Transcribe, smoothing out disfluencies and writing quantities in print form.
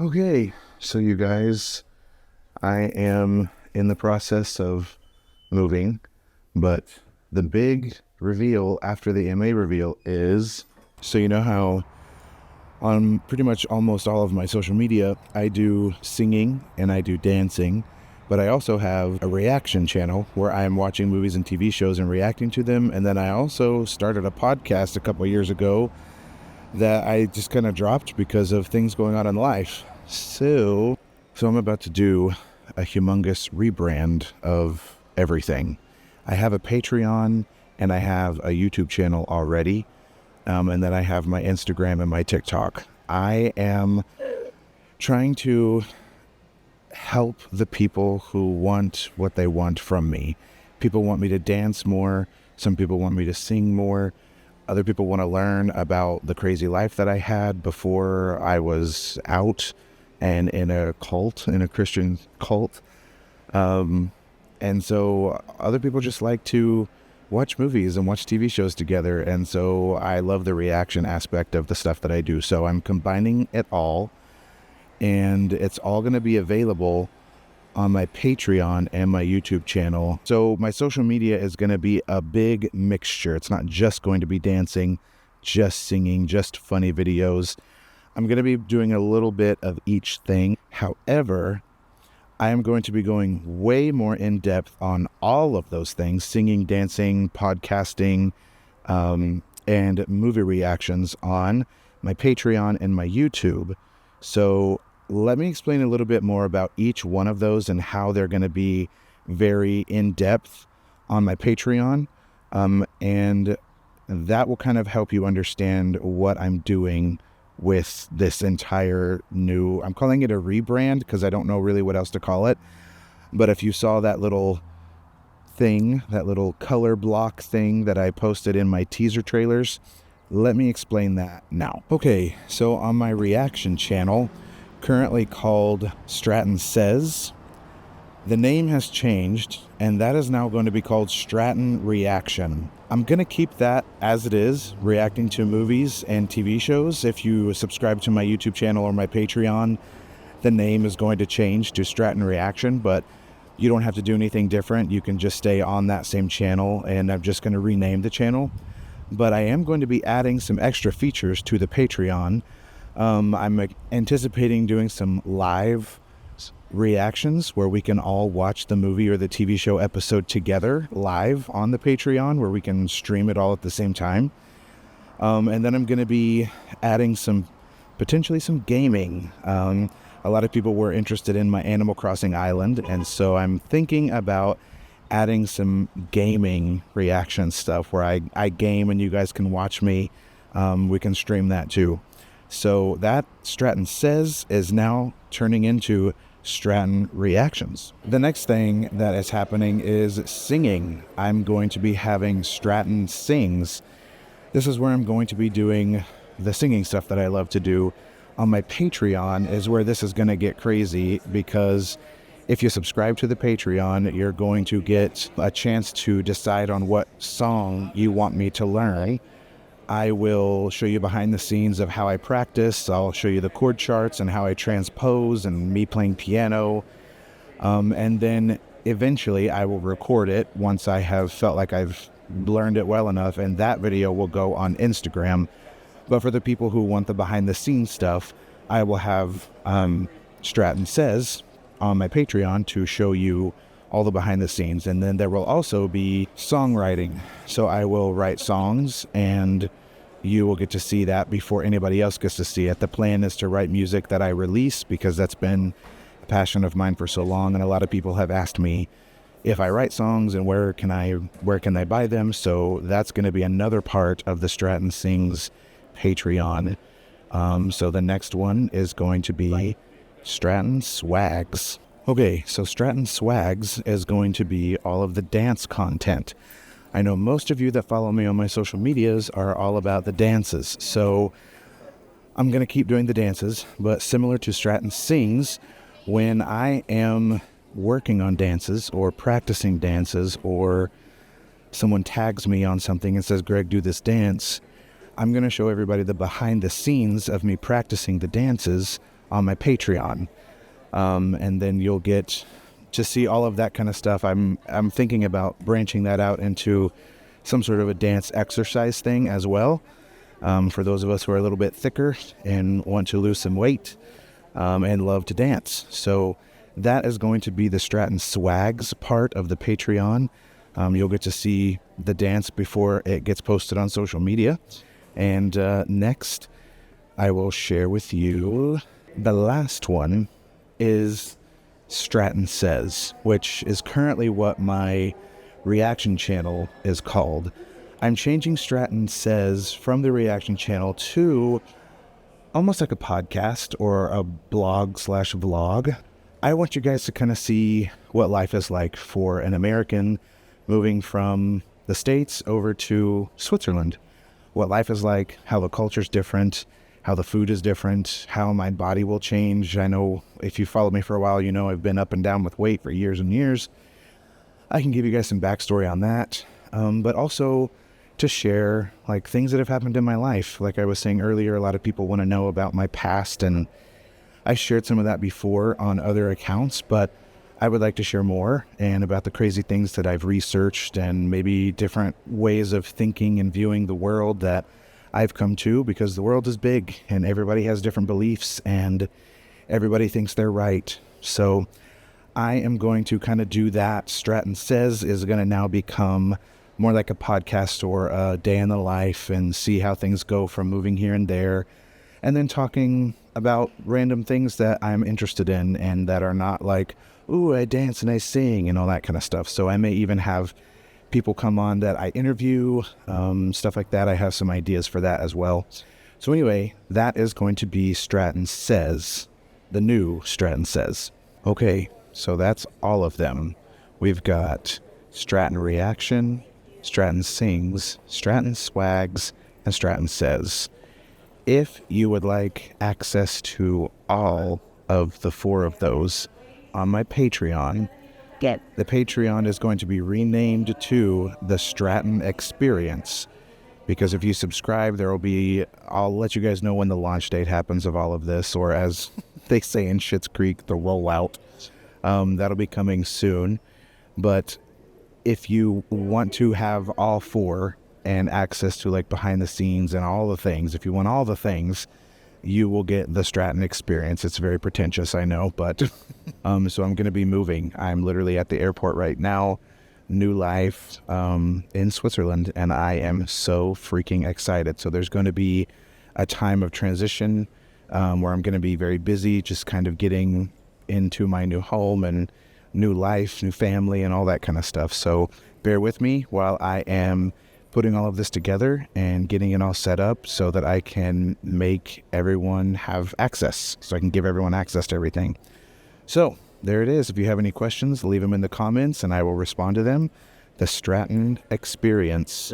Okay, so you guys, I am in the process of moving, but the big reveal after the MA reveal is, so you know how on pretty much almost all of my social media, I do singing and I do dancing, but I also have a reaction channel where I am watching movies and TV shows and reacting to them. And then I also started a podcast a couple of years ago that I just kind of dropped because of things going on in life. So I'm about to do a humongous rebrand of everything. I have a Patreon and I have a YouTube channel already. And then I have my Instagram and my TikTok. I am trying to help the people who want what they want from me. People want me to dance more. Some people want me to sing more. Other people want to learn about the crazy life that I had before I was out and in a cult, in a Christian cult. And so other people just like to watch movies and watch TV shows together. And so I love the reaction aspect of the stuff that I do. So I'm combining it all, and it's all going to be available on my Patreon and my YouTube channel. So my social media is going to be a big mixture. It's not just going to be dancing, just singing, just funny videos. I'm going to be doing a little bit of each thing. However, I am going to be going way more in depth on all of those things: singing, dancing, podcasting, and movie reactions on my Patreon and my YouTube. So let me explain a little bit more about each one of those and how they're going to be very in depth on my Patreon. And that will kind of help you understand what I'm doing with this entire new, I'm calling it a rebrand because I don't know really what else to call it. But if you saw that little thing, that little color block thing that I posted in my teaser trailers, let me explain that now. Okay, so on my reaction channel, currently called Stratton Says, the name has changed, and that is now going to be called Stratton Reaction. I'm going to keep that as it is, reacting to movies and TV shows. If you subscribe to my YouTube channel or my Patreon, the name is going to change to Stratton Reaction, but you don't have to do anything different. You can just stay on that same channel, and I'm just going to rename the channel. But I am going to be adding some extra features to the Patreon. I'm anticipating doing some live reactions where we can all watch the movie or the TV show episode together live on the Patreon, where we can stream it all at the same time. And then I'm going to be adding potentially some gaming. A lot of people were interested in my Animal Crossing island, and so I'm thinking about adding some gaming reaction stuff where I game and you guys can watch me. We can stream that too. So that Stratton Says is now turning into Stratton Reactions. The next thing that is happening is singing. I'm going to be having Stratton Sings. This is where I'm going to be doing the singing stuff that I love to do. On my Patreon is where this is going to get crazy, because if you subscribe to the Patreon, you're going to get a chance to decide on what song you want me to learn. I will show you behind the scenes of how I practice. I'll show you the chord charts and how I transpose and me playing piano. And then eventually I will record it once I have felt like I've learned it well enough, and that video will go on Instagram. But for the people who want the behind the scenes stuff, I will have Stratton Says on my Patreon to show you all the behind the scenes. And then there will also be songwriting. So I will write songs, and you will get to see that before anybody else gets to see it. The plan is to write music that I release, because that's been a passion of mine for so long. And a lot of people have asked me if I write songs and where can I buy them. So that's going to be another part of the Stratton Sings Patreon. So the next one is going to be Stratton Swags. Okay, so Stratton Swags is going to be all of the dance content. I know most of you that follow me on my social medias are all about the dances, so I'm going to keep doing the dances, but similar to Stratton Sings, when I am working on dances or practicing dances, or someone tags me on something and says, "Greg, do this dance," I'm going to show everybody the behind the scenes of me practicing the dances on my Patreon. And then you'll get to see all of that kind of stuff. I'm thinking about branching that out into some sort of a dance exercise thing as well. For those of us who are a little bit thicker and want to lose some weight and love to dance. So that is going to be the Stratton Swags part of the Patreon. You'll get to see the dance before it gets posted on social media. And next, I will share with you the last one is Stratton Says, which is currently what my reaction channel is called. I'm changing Stratton Says from the reaction channel to almost like a podcast or a blog/vlog. I want you guys to kind of see what life is like for an American moving from the States over to Switzerland. What life is like, how the culture's different, how the food is different, how my body will change. I know if you followed me for a while, you know I've been up and down with weight for years and years. I can give you guys some backstory on that, but also to share like things that have happened in my life. Like I was saying earlier, a lot of people want to know about my past, and I shared some of that before on other accounts, but I would like to share more and about the crazy things that I've researched and maybe different ways of thinking and viewing the world that I've come to, because the world is big and everybody has different beliefs and everybody thinks they're right. So I am going to kind of do that. Stratton Says is going to now become more like a podcast or a day in the life, and see how things go from moving here and there, and then talking about random things that I'm interested in and that are not like, ooh, I dance and I sing and all that kind of stuff. So I may even have people come on that I interview, stuff like that. I have some ideas for that as well. So anyway, that is going to be Stratton Says, the new Stratton Says. Okay, so that's all of them. We've got Stratton Reaction, Stratton Sings, Stratton Swags, and Stratton Says. If you would like access to all of the 4 of those on my Patreon, the Patreon is going to be renamed to the Stratton Experience, because if you subscribe, I'll let you guys know when the launch date happens of all of this, or as they say in Schitt's Creek, the rollout. That'll be coming soon. But if you want to have all 4 and access to like behind the scenes and all the things, if you want all the things, you will get the Stratton Experience. It's very pretentious, I know, but so I'm going to be moving. I'm literally at the airport right now, new life in Switzerland, and I am so freaking excited. So there's going to be a time of transition where I'm going to be very busy, just kind of getting into my new home and new life, new family, and all that kind of stuff. So bear with me while I am putting all of this together and getting it all set up so that I can make everyone have access, so I can give everyone access to everything. So there it is. If you have any questions, leave them in the comments and I will respond to them. The Stratton Experience.